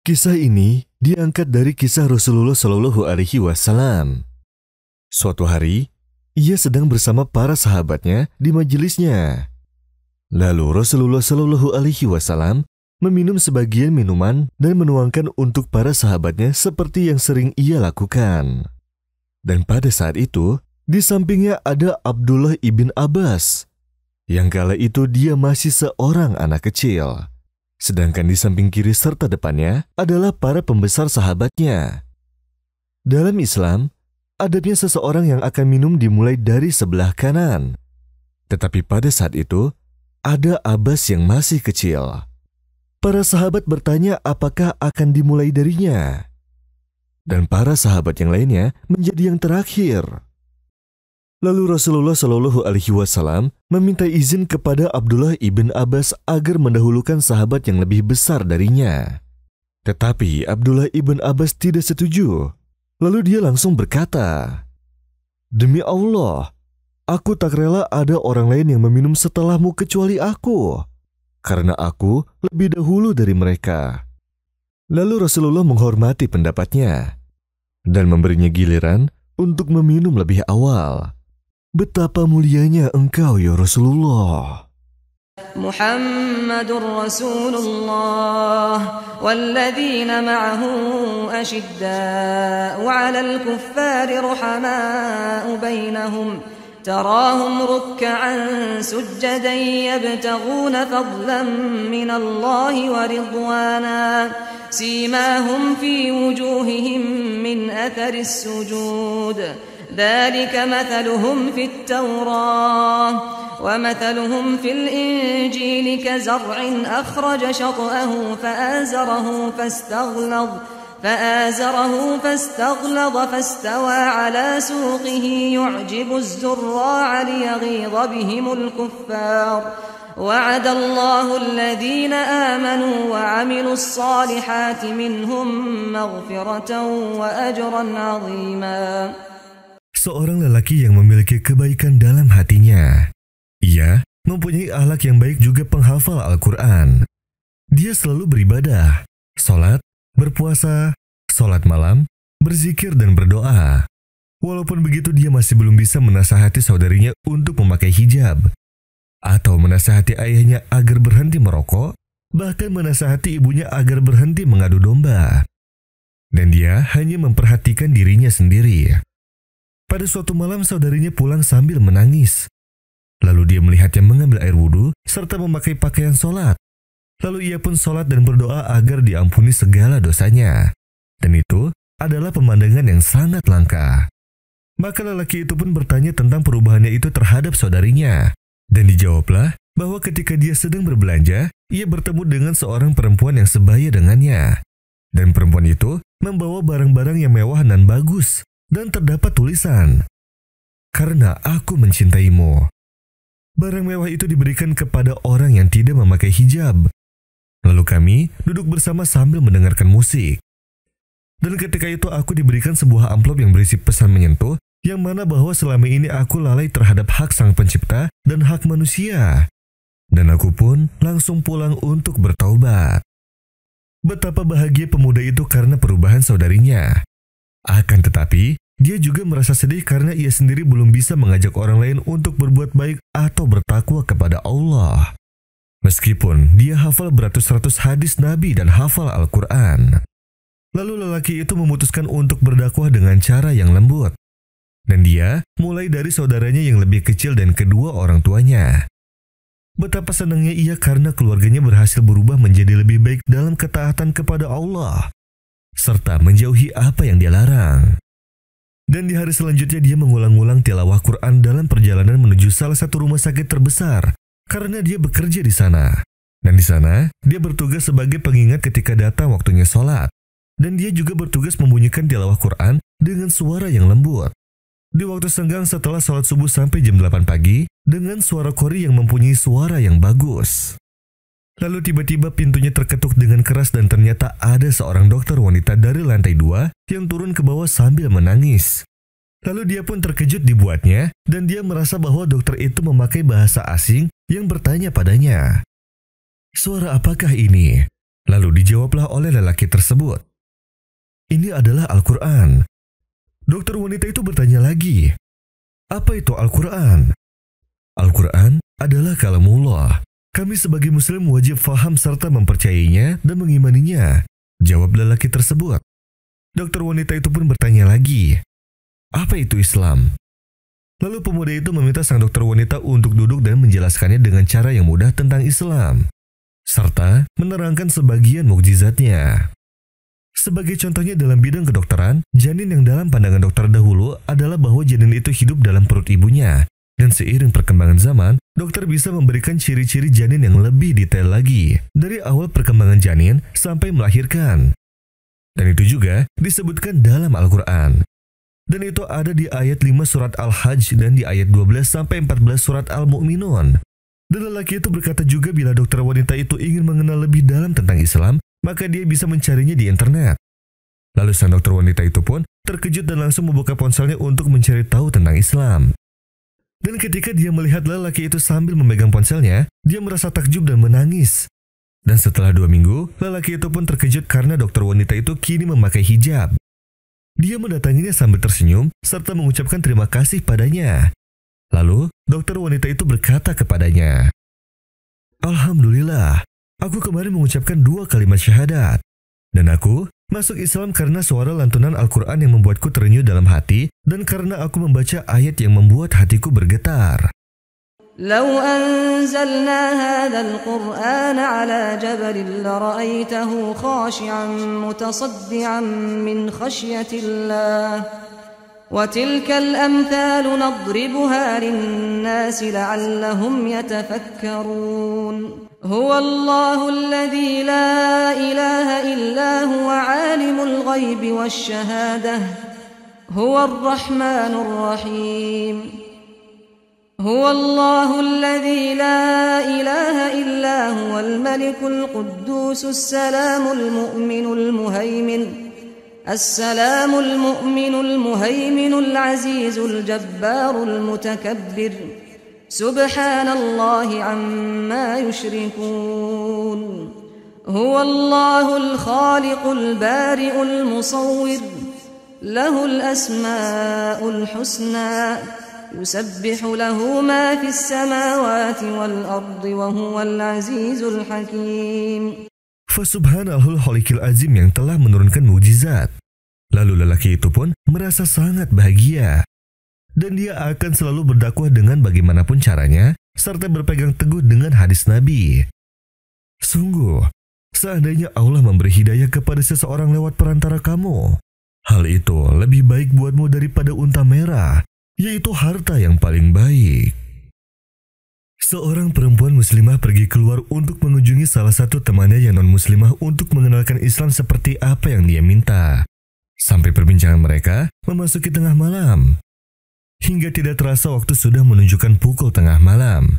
Kisah ini diangkat dari kisah Rasulullah Shallallahu Alaihi Wasallam. Suatu hari, ia sedang bersama para sahabatnya di majelisnya. Lalu Rasulullah Shallallahu Alaihi Wasallam meminum sebagian minuman dan menuangkan untuk para sahabatnya seperti yang sering ia lakukan. Dan pada saat itu, di sampingnya ada Abdullah ibn Abbas, yang kala itu dia masih seorang anak kecil. Sedangkan di samping kiri serta depannya adalah para pembesar sahabatnya. Dalam Islam, adabnya seseorang yang akan minum dimulai dari sebelah kanan. Tetapi pada saat itu, ada Abbas yang masih kecil. Para sahabat bertanya apakah akan dimulai darinya. Dan para sahabat yang lainnya menjadi yang terakhir. Lalu Rasulullah Shallallahu Alaihi Wasallam meminta izin kepada Abdullah ibn Abbas agar mendahulukan sahabat yang lebih besar darinya. Tetapi Abdullah ibn Abbas tidak setuju. Lalu dia langsung berkata, "Demi Allah, aku tak rela ada orang lain yang meminum setelahmu kecuali aku, karena aku lebih dahulu dari mereka." Lalu Rasulullah menghormati pendapatnya dan memberinya giliran untuk meminum lebih awal. Betapa mulianya engkau ya Rasulullah. Muhammadur Rasulullah walladzina ma'ahu ashidda'u 'alal kuffari ruhama'u bainahum tarahum ruk'an sujjadan yabtaghuna fadlan minallahi wa ridwana simahum fi wujuhihim min atharis sujud ذلك مثلهم في التوراة ومثلهم في الإنجيل كزرع أخرج شطأه فآزره فاستغلظ فاستوى على سوقه يعجب الزراع ليغيظ بهم الكفار وعد الله الذين آمنوا وعملوا الصالحات منهم مغفرة وأجرا عظيما. Seorang lelaki yang memiliki kebaikan dalam hatinya. Ia mempunyai akhlak yang baik juga penghafal Al-Quran. Dia selalu beribadah, sholat, berpuasa, sholat malam, berzikir dan berdoa. Walaupun begitu dia masih belum bisa menasihati saudarinya untuk memakai hijab, atau menasihati ayahnya agar berhenti merokok, bahkan menasihati ibunya agar berhenti mengadu domba. Dan dia hanya memperhatikan dirinya sendiri. Pada suatu malam saudarinya pulang sambil menangis. Lalu dia melihatnya mengambil air wudhu serta memakai pakaian sholat. Lalu ia pun sholat dan berdoa agar diampuni segala dosanya. Dan itu adalah pemandangan yang sangat langka. Maka lelaki itu pun bertanya tentang perubahannya itu terhadap saudarinya. Dan dijawablah bahwa ketika dia sedang berbelanja, ia bertemu dengan seorang perempuan yang sebaya dengannya. Dan perempuan itu membawa barang-barang yang mewah dan bagus. Dan terdapat tulisan, "Karena aku mencintaimu." Barang mewah itu diberikan kepada orang yang tidak memakai hijab. Lalu kami duduk bersama sambil mendengarkan musik. Dan ketika itu aku diberikan sebuah amplop yang berisi pesan menyentuh, yang mana bahwa selama ini aku lalai terhadap hak Sang Pencipta dan hak manusia. Dan aku pun langsung pulang untuk bertaubat. Betapa bahagia pemuda itu karena perubahan saudarinya. Akan tetapi, dia juga merasa sedih karena ia sendiri belum bisa mengajak orang lain untuk berbuat baik atau bertakwa kepada Allah. Meskipun dia hafal beratus-ratus hadis Nabi dan hafal Al-Quran. Lalu lelaki itu memutuskan untuk berdakwah dengan cara yang lembut. Dan dia mulai dari saudaranya yang lebih kecil dan kedua orang tuanya. Betapa senangnya ia karena keluarganya berhasil berubah menjadi lebih baik dalam ketaatan kepada Allah. Serta menjauhi apa yang dia larang. Dan di hari selanjutnya dia mengulang-ulang tilawah Quran dalam perjalanan menuju salah satu rumah sakit terbesar karena dia bekerja di sana. Dan di sana dia bertugas sebagai pengingat ketika datang waktunya sholat. Dan dia juga bertugas membunyikan tilawah Quran dengan suara yang lembut. Di waktu senggang setelah sholat subuh sampai jam 8 pagi dengan suara qori yang mempunyai suara yang bagus. Lalu tiba-tiba pintunya terketuk dengan keras dan ternyata ada seorang dokter wanita dari lantai 2 yang turun ke bawah sambil menangis. Lalu dia pun terkejut dibuatnya dan dia merasa bahwa dokter itu memakai bahasa asing yang bertanya padanya, "Suara apakah ini?" Lalu dijawablah oleh lelaki tersebut, "Ini adalah Al-Quran." Dokter wanita itu bertanya lagi, "Apa itu Al-Quran?" "Al-Quran adalah kalamullah. Kami sebagai muslim wajib faham serta mempercayainya dan mengimaninya," jawab lelaki tersebut. Dokter wanita itu pun bertanya lagi, "Apa itu Islam?" Lalu pemuda itu meminta sang dokter wanita untuk duduk dan menjelaskannya dengan cara yang mudah tentang Islam, serta menerangkan sebagian mukjizatnya. Sebagai contohnya dalam bidang kedokteran, janin yang dalam pandangan dokter dahulu adalah bahwa janin itu hidup dalam perut ibunya. Dan seiring perkembangan zaman, dokter bisa memberikan ciri-ciri janin yang lebih detail lagi, dari awal perkembangan janin sampai melahirkan. Dan itu juga disebutkan dalam Al-Quran. Dan itu ada di ayat 5 surat Al-Hajj dan di ayat 12-14 surat Al-Mu'minun. Dan lelaki itu berkata juga bila dokter wanita itu ingin mengenal lebih dalam tentang Islam, maka dia bisa mencarinya di internet. Lalu sang dokter wanita itu pun terkejut dan langsung membuka ponselnya untuk mencari tahu tentang Islam. Dan ketika dia melihat lelaki itu sambil memegang ponselnya, dia merasa takjub dan menangis. Dan setelah 2 minggu, lelaki itu pun terkejut karena dokter wanita itu kini memakai hijab. Dia mendatanginya sambil tersenyum serta mengucapkan terima kasih padanya. Lalu, dokter wanita itu berkata kepadanya, "Alhamdulillah, aku kemarin mengucapkan 2 kalimat syahadat. Dan aku masuk Islam karena suara lantunan Al-Quran yang membuatku terenyuh dalam hati dan karena aku membaca ayat yang membuat hatiku bergetar." لو أنزلنا هذا القرآن على جبل لرأيته خاشعا متصدعا من خشية الله وتلك الأمثال نضربها للناس لعلهم يتفكرون هو الله الذي لا إله إلا هو عالم الغيب والشهادة هو الرحمن الرحيم هو الله الذي لا إله إلا هو الملك القدوس السلام المؤمن المهيمن العزيز الجبار المتكبر سبحان الله عما يشركون هو الله الخالق البارئ المصور له الأسماء الحسنى يسبح له ما في السماوات والأرض وهو العزيز الحكيم. Fasubhanallahul Khalikil Azim yang telah menurunkan mukjizat. Lalu lelaki itu pun merasa sangat bahagia. Dan dia akan selalu berdakwah dengan bagaimanapun caranya, serta berpegang teguh dengan hadis Nabi. Sungguh, seandainya Allah memberi hidayah kepada seseorang lewat perantara kamu, hal itu lebih baik buatmu daripada unta merah, yaitu harta yang paling baik. Seorang perempuan muslimah pergi keluar untuk mengunjungi salah satu temannya yang non-muslimah untuk mengenalkan Islam seperti apa yang dia minta. Sampai perbincangan mereka memasuki tengah malam. Hingga tidak terasa waktu sudah menunjukkan pukul tengah malam.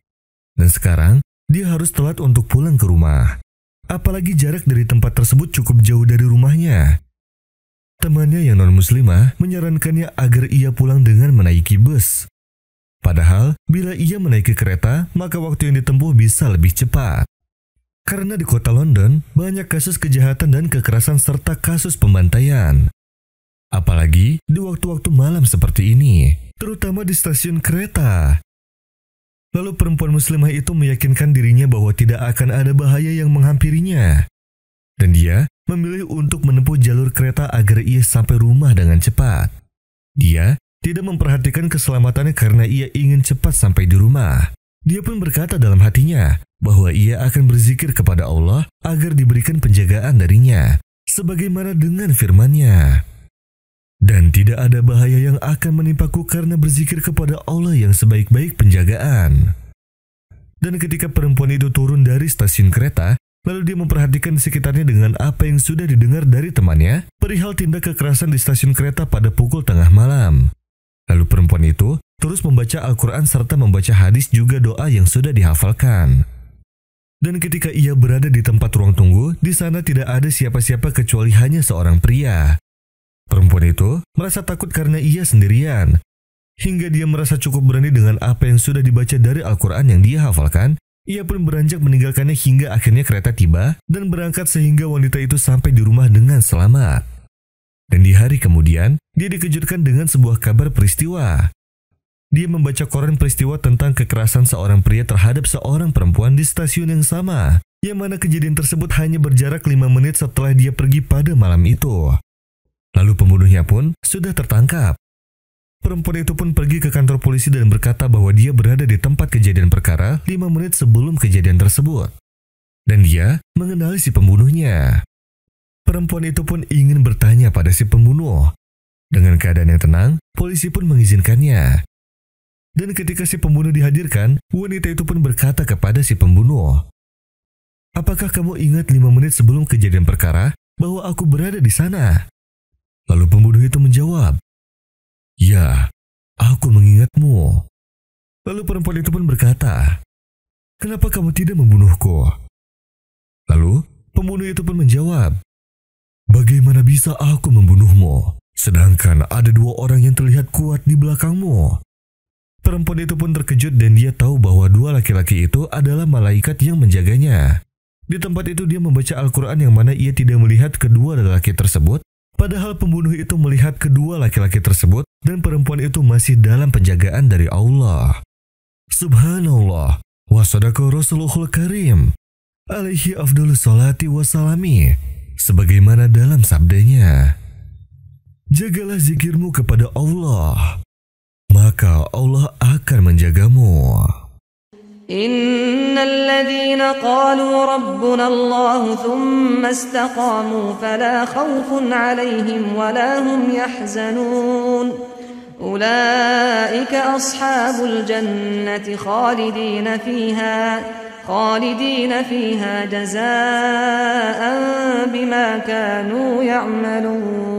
Dan sekarang, dia harus telat untuk pulang ke rumah. Apalagi jarak dari tempat tersebut cukup jauh dari rumahnya. Temannya yang non-muslimah menyarankannya agar ia pulang dengan menaiki bus. Padahal, bila ia menaiki kereta, maka waktu yang ditempuh bisa lebih cepat. Karena di kota London, banyak kasus kejahatan dan kekerasan serta kasus pembantaian. Apalagi di waktu-waktu malam seperti ini, terutama di stasiun kereta. Lalu perempuan muslimah itu meyakinkan dirinya bahwa tidak akan ada bahaya yang menghampirinya. Dan dia memilih untuk menempuh jalur kereta agar ia sampai rumah dengan cepat. Dia tidak memperhatikan keselamatannya karena ia ingin cepat sampai di rumah. Dia pun berkata dalam hatinya bahwa ia akan berzikir kepada Allah agar diberikan penjagaan darinya, sebagaimana dengan firman-Nya. Dan tidak ada bahaya yang akan menimpaku karena berzikir kepada Allah yang sebaik-baik penjagaan. Dan ketika perempuan itu turun dari stasiun kereta, lalu dia memperhatikan sekitarnya dengan apa yang sudah didengar dari temannya perihal tindak kekerasan di stasiun kereta pada pukul tengah malam. Lalu perempuan itu terus membaca Al-Quran serta membaca hadis juga doa yang sudah dihafalkan. Dan ketika ia berada di tempat ruang tunggu, di sana tidak ada siapa-siapa kecuali hanya seorang pria. Perempuan itu merasa takut karena ia sendirian. Hingga dia merasa cukup berani dengan apa yang sudah dibaca dari Al-Quran yang dia hafalkan, Ia pun beranjak meninggalkannya hingga akhirnya kereta tiba dan berangkat sehingga wanita itu sampai di rumah dengan selamat. Dan di hari kemudian, dia dikejutkan dengan sebuah kabar peristiwa. Dia membaca koran peristiwa tentang kekerasan seorang pria terhadap seorang perempuan di stasiun yang sama, yang mana kejadian tersebut hanya berjarak 5 menit setelah dia pergi pada malam itu. Lalu pembunuhnya pun sudah tertangkap. Perempuan itu pun pergi ke kantor polisi dan berkata bahwa dia berada di tempat kejadian perkara 5 menit sebelum kejadian tersebut. Dan dia mengenali si pembunuhnya. Perempuan itu pun ingin bertanya pada si pembunuh. Dengan keadaan yang tenang, polisi pun mengizinkannya. Dan ketika si pembunuh dihadirkan, wanita itu pun berkata kepada si pembunuh, "Apakah kamu ingat 5 menit sebelum kejadian perkara bahwa aku berada di sana?" Lalu pembunuh itu menjawab, "Ya, aku mengingatmu." Lalu perempuan itu pun berkata, "Kenapa kamu tidak membunuhku?" Lalu pembunuh itu pun menjawab, "Bagaimana bisa aku membunuhmu, sedangkan ada 2 orang yang terlihat kuat di belakangmu?" Perempuan itu pun terkejut dan dia tahu bahwa 2 laki-laki itu adalah malaikat yang menjaganya. Di tempat itu dia membaca Al-Quran yang mana ia tidak melihat kedua laki-laki tersebut, padahal pembunuh itu melihat kedua laki-laki tersebut dan perempuan itu masih dalam penjagaan dari Allah. Subhanallah, wa sadaqa Rasulul Karim, alaihi afdalus salati wassalami, sebagaimana dalam sabdanya, "Jagalah zikirmu kepada Allah, maka Allah akan menjagamu." Innal ladzina qalu rabbuna Allah thumma istaqamu fala khawfun 'alaihim wala hum yahzanun. Ulaika ashabul jannati khalidina fiha jazaa'an bima kanu ya'malun.